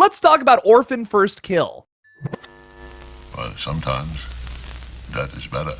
let's talk about Orphan First Kill. Well, sometimes that is better.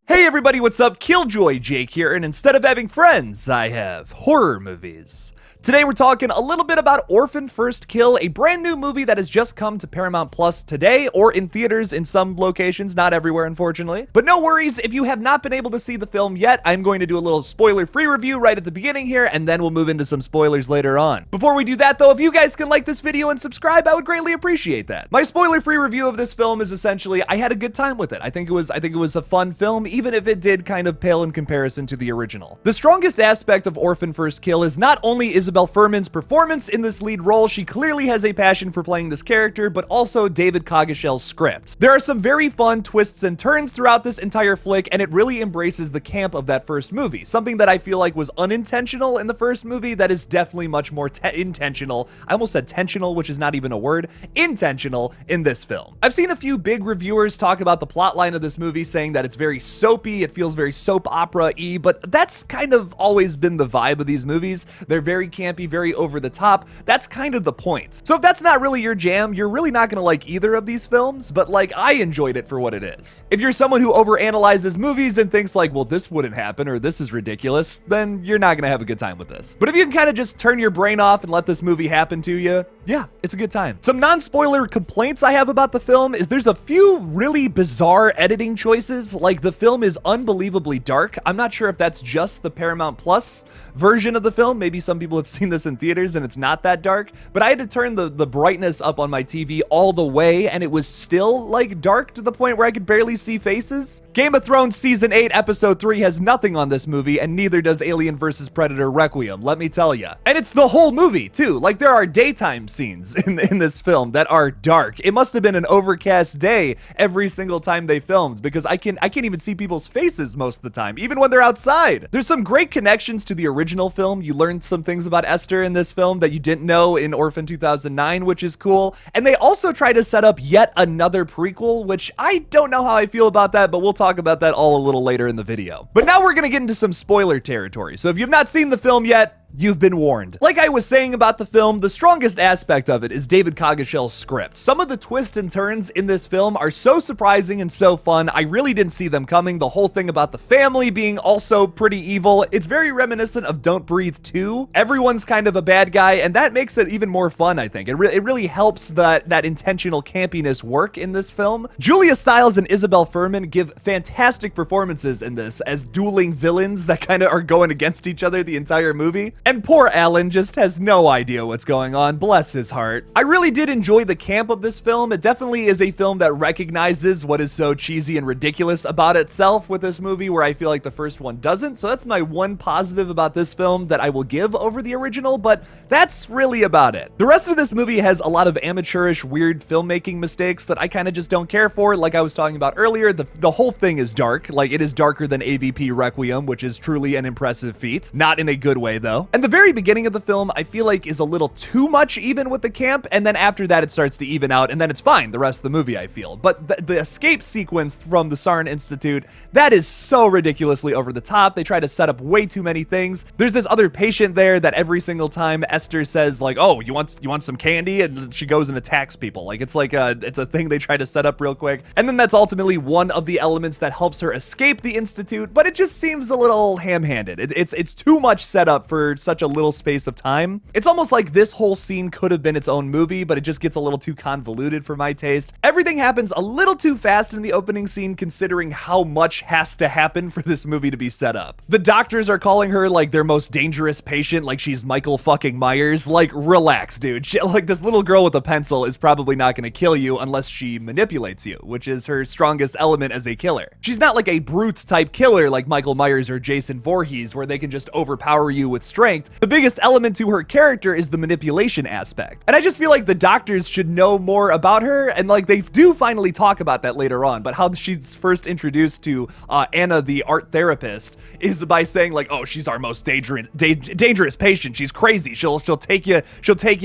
Hey everybody, what's up? Killjoy Jake here, and instead of having friends, I have horror movies. Today we're talking a little bit about Orphan First Kill, a brand new movie that has just come to Paramount Plus today, or in theaters in some locations, not everywhere unfortunately. But no worries, if you have not been able to see the film yet, I'm going to do a little spoiler-free review right at the beginning here, and then we'll move into some spoilers later on. Before we do that though, if you guys can like this video and subscribe, I would greatly appreciate that. My spoiler-free review of this film is essentially, I had a good time with it. I think it was a fun film, even if it did kind of pale in comparison to the original. The strongest aspect of Orphan First Kill is not only Isabelle Fuhrman's performance in this lead role, she clearly has a passion for playing this character, but also David Coggeshall's script. There are some very fun twists and turns throughout this entire flick, and it really embraces the camp of that first movie, something that I feel like was unintentional in the first movie that is definitely much more intentional. I almost said tensional, which is not even a word, intentional in this film. I've seen a few big reviewers talk about the plotline of this movie, saying that it's very soapy, it feels very soap opera-y, but that's kind of always been the vibe of these movies. They're very campy, very over the top. That's kind of the point. So if that's not really your jam, you're really not gonna like either of these films, but like, I enjoyed it for what it is. If you're someone who overanalyzes movies and thinks like, well, this wouldn't happen or this is ridiculous, then you're not gonna have a good time with this. But if you can kind of just turn your brain off and let this movie happen to you, yeah, it's a good time. Some non-spoiler complaints I have about the film is there's a few really bizarre editing choices. Like, the film is unbelievably dark. I'm not sure if that's just the Paramount Plus version of the film. Maybe some people have seen this in theaters and it's not that dark, but I had to turn the brightness up on my TV all the way and it was still like dark to the point where I could barely see faces. Game of Thrones Season 8 Episode 3 has nothing on this movie, and neither does Alien vs. Predator Requiem, let me tell ya. And it's the whole movie too. Like, there are daytime scenes in this film that are dark. It must have been an overcast day every single time they filmed, because I can't even see people's faces most of the time, even when they're outside. There's some great connections to the original film. You learned some things about Esther in this film that you didn't know in Orphan 2009, which is cool. And they also try to set up yet another prequel, which I don't know how I feel about that, but we'll talk about that all a little later in the video. But now we're gonna get into some spoiler territory. So if you've not seen the film yet, you've been warned. Like I was saying about the film, the strongest aspect of it is David Coggeshall's script. Some of the twists and turns in this film are so surprising and so fun. I really didn't see them coming. The whole thing about the family being also pretty evil. It's very reminiscent of Don't Breathe 2. Everyone's kind of a bad guy, and that makes it even more fun, I think. It really helps that intentional campiness work in this film. Julia Stiles and Isabelle Fuhrman give fantastic performances in this as dueling villains that kind of are going against each other the entire movie. And poor Alan just has no idea what's going on, bless his heart. I really did enjoy the camp of this film. It definitely is a film that recognizes what is so cheesy and ridiculous about itself with this movie, where I feel like the first one doesn't. So that's my one positive about this film that I will give over the original, but that's really about it. The rest of this movie has a lot of amateurish, weird filmmaking mistakes that I kind of just don't care for. Like I was talking about earlier, the whole thing is dark. Like, it is darker than AVP Requiem, which is truly an impressive feat. Not in a good way though. And the very beginning of the film, I feel like, is a little too much even with the camp, and then after that it starts to even out, and then it's fine the rest of the movie, I feel. But the escape sequence from the Saarne Institute, that is so ridiculously over the top. They try to set up way too many things. There's this other patient there that every single time Esther says like, oh, you want some candy, and she goes and attacks people. Like, it's a thing they try to set up real quick, and then that's ultimately one of the elements that helps her escape the Institute, but it just seems a little ham-handed. It's too much set up for such a little space of time. It's almost like this whole scene could have been its own movie, but it just gets a little too convoluted for my taste. Everything happens a little too fast in the opening scene, considering how much has to happen for this movie to be set up. The doctors are calling her like their most dangerous patient, like she's Michael fucking Myers. Like, relax, dude. Like, this little girl with a pencil is probably not gonna kill you unless she manipulates you, which is her strongest element as a killer. She's not like a brute type killer like Michael Myers or Jason Voorhees, where they can just overpower you with strength. The biggest element to her character is the manipulation aspect. And I just feel like the doctors should know more about her, and like, they do finally talk about that later on, but how she's first introduced to Anna, the art therapist, is by saying like, oh, she's our most dangerous patient. She's crazy. She'll take you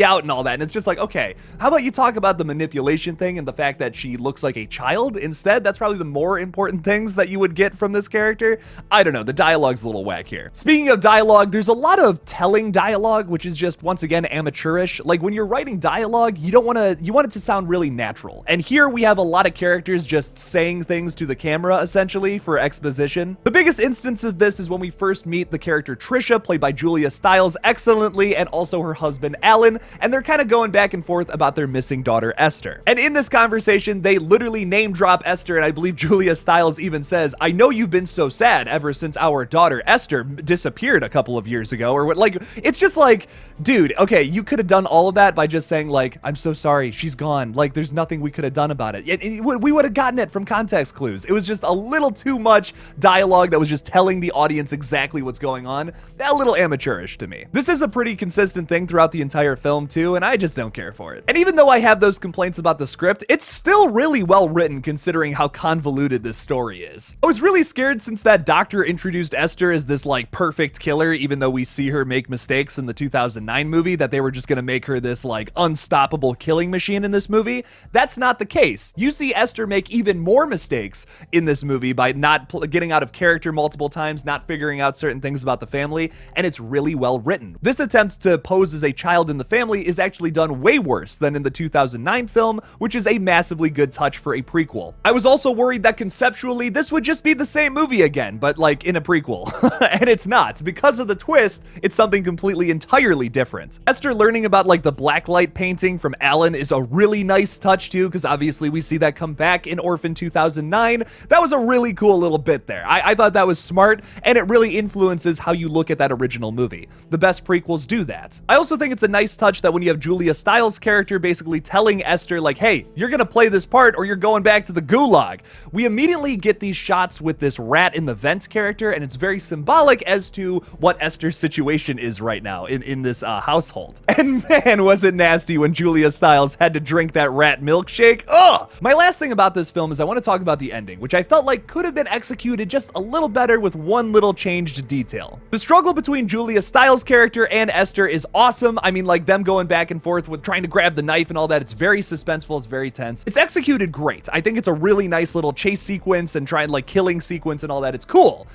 out and all that. And it's just like, okay, how about you talk about the manipulation thing and the fact that she looks like a child instead? That's probably the more important things that you would get from this character. I don't know. The dialogue's a little whack here. Speaking of dialogue, there's a lot of of telling dialogue, which is just, once again, amateurish. Like, when you're writing dialogue, you want it to sound really natural. And here we have a lot of characters just saying things to the camera, essentially, for exposition. The biggest instance of this is when we first meet the character Trisha, played by Julia Stiles excellently, and also her husband, Alan, and they're kind of going back and forth about their missing daughter, Esther. And in this conversation, they literally name drop Esther, and I believe Julia Stiles even says, "I know you've been so sad ever since our daughter, Esther, disappeared a couple of years ago," or what. Like, it's just like, dude, okay, you could have done all of that by just saying, like, "I'm so sorry, she's gone." Like, there's nothing we could have done about it. We would have gotten it from context clues. It was just a little too much dialogue that was just telling the audience exactly what's going on. A little amateurish to me. This is a pretty consistent thing throughout the entire film too, and I just don't care for it. And even though I have those complaints about the script, it's still really well written considering how convoluted this story is. I was really scared since that doctor introduced Esther as this like perfect killer, even though we see her make mistakes in the 2009 movie, that they were just gonna make her this like unstoppable killing machine in this movie. That's not the case. You see Esther make even more mistakes in this movie by not getting out of character multiple times, not figuring out certain things about the family, and it's really well written. This attempt to pose as a child in the family is actually done way worse than in the 2009 film, which is a massively good touch for a prequel. I was also worried that conceptually this would just be the same movie again, but like in a prequel. And it's not. Because of the twist, it's something completely entirely different. Esther learning about like the blacklight painting from Alan is a really nice touch too, because obviously we see that come back in Orphan 2009. That was a really cool little bit there. I thought that was smart, and it really influences how you look at that original movie. The best prequels do that. I also think it's a nice touch that when you have Julia Stiles' character basically telling Esther like, "Hey, you're gonna play this part or you're going back to the gulag," we immediately get these shots with this rat in the vent character, and it's very symbolic as to what Esther's situation is right now in this household. And man, was it nasty when Julia Stiles had to drink that rat milkshake. Ugh! My last thing about this film is I want to talk about the ending, which I felt like could have been executed just a little better with one little changed detail. The struggle between Julia Stiles' character and Esther is awesome. I mean, like them going back and forth with trying to grab the knife and all that. It's very suspenseful. It's very tense. It's executed great. I think it's a really nice little chase sequence and trying like killing sequence and all that. It's cool.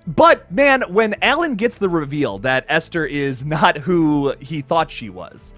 But man, when Alan gets the reveal that Esther is not who he thought she was,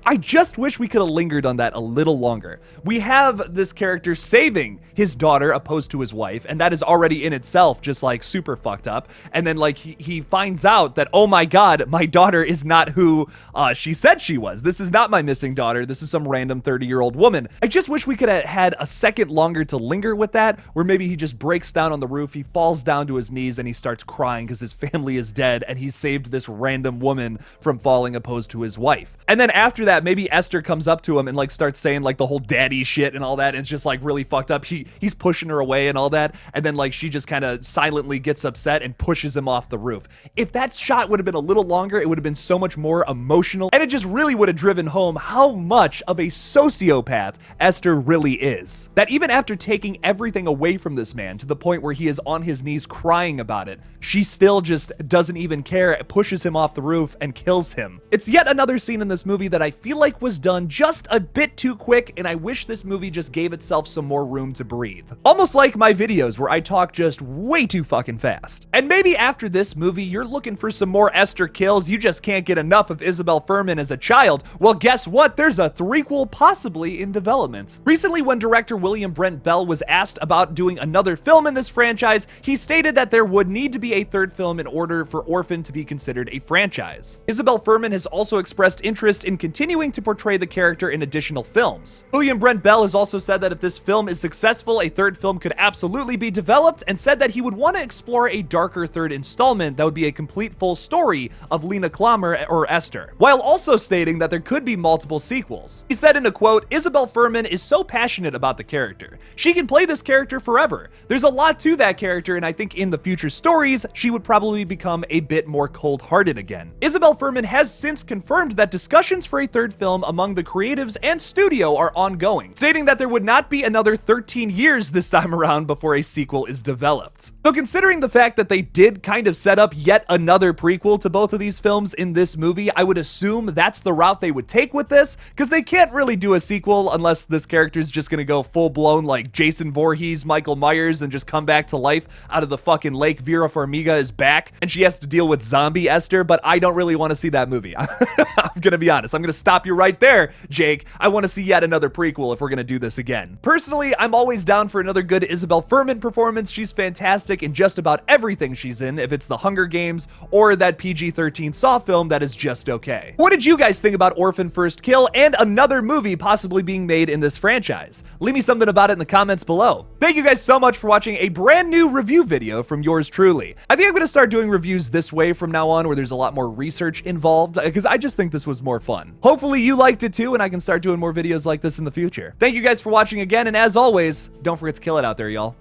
I just wish we could have lingered on that a little longer. We have this character saving his daughter opposed to his wife, and that is already in itself just like super fucked up. And then like he finds out that, oh my God, my daughter is not who she said she was. This is not my missing daughter. This is some random 30-year-old woman. I just wish we could have had a second longer to linger with that, where maybe he just breaks down on the roof, he falls down to his knees, and he starts crying because his family is dead, and he saved this random woman from falling opposed to his wife. And then after that, maybe Esther comes up to him and like starts saying like the whole daddy shit and all that, and it's just like really fucked up. He's pushing her away and all that, and then like she just kind of silently gets upset and pushes him off the roof. If that shot would have been a little longer, it would have been so much more emotional, and it just really would have driven home how much of a sociopath Esther really is. That even after taking everything away from this man to the point where he is on his knees crying about it, she still just doesn't even care, pushes him off the roof and kills him. It's yet another scene in this movie that I feel like was done just a bit too quick, and I wish this movie just gave itself some more room to breathe. Almost like my videos where I talk just way too fucking fast. And maybe after this movie, you're looking for some more Esther kills, you just can't get enough of Isabel Fuhrman as a child. Well, guess what? There's a threequel possibly in development. Recently, when director William Brent Bell was asked about doing another film in this franchise, he stated that there would need to be a third film in order for Orphan to be considered a franchise. Isabel Fuhrman has also expressed interest in continuing to portray the character in additional films. William Brent Bell has also said that if this film is successful, a third film could absolutely be developed, and said that he would want to explore a darker third installment that would be a complete full story of Lena Klammer or Esther, while also stating that there could be multiple sequels. He said in a quote, "Isabel Fuhrman is so passionate about the character. She can play this character forever. There's a lot to that character, and I think in the future stories, she would probably become a bit more cold-hearted again." Isabel Fuhrman has since confirmed that discussions for a third third film among the creatives and studio are ongoing, stating that there would not be another 13 years this time around before a sequel is developed. So considering the fact that they did kind of set up yet another prequel to both of these films in this movie, I would assume that's the route they would take with this, because they can't really do a sequel unless this character's just gonna go full-blown like Jason Voorhees, Michael Myers, and just come back to life out of the fucking lake. Vera Farmiga is back, and she has to deal with zombie Esther, but I don't really want to see that movie. I'm gonna be honest. I'm gonna stop you right there, Jake. I want to see yet another prequel if we're gonna do this again. Personally, I'm always down for another good Isabel Fuhrman performance. She's fantastic in just about everything she's in, if it's the Hunger Games or that PG-13 Saw film that is just okay. What did you guys think about Orphan First Kill and another movie possibly being made in this franchise? Leave me something about it in the comments below. Thank you guys so much for watching a brand new review video from yours truly. I think I'm gonna start doing reviews this way from now on, where there's a lot more research involved, because I just think this was more fun. Hopefully you liked it too, and I can start doing more videos like this in the future. Thank you guys for watching again, and as always, don't forget to kill it out there, y'all.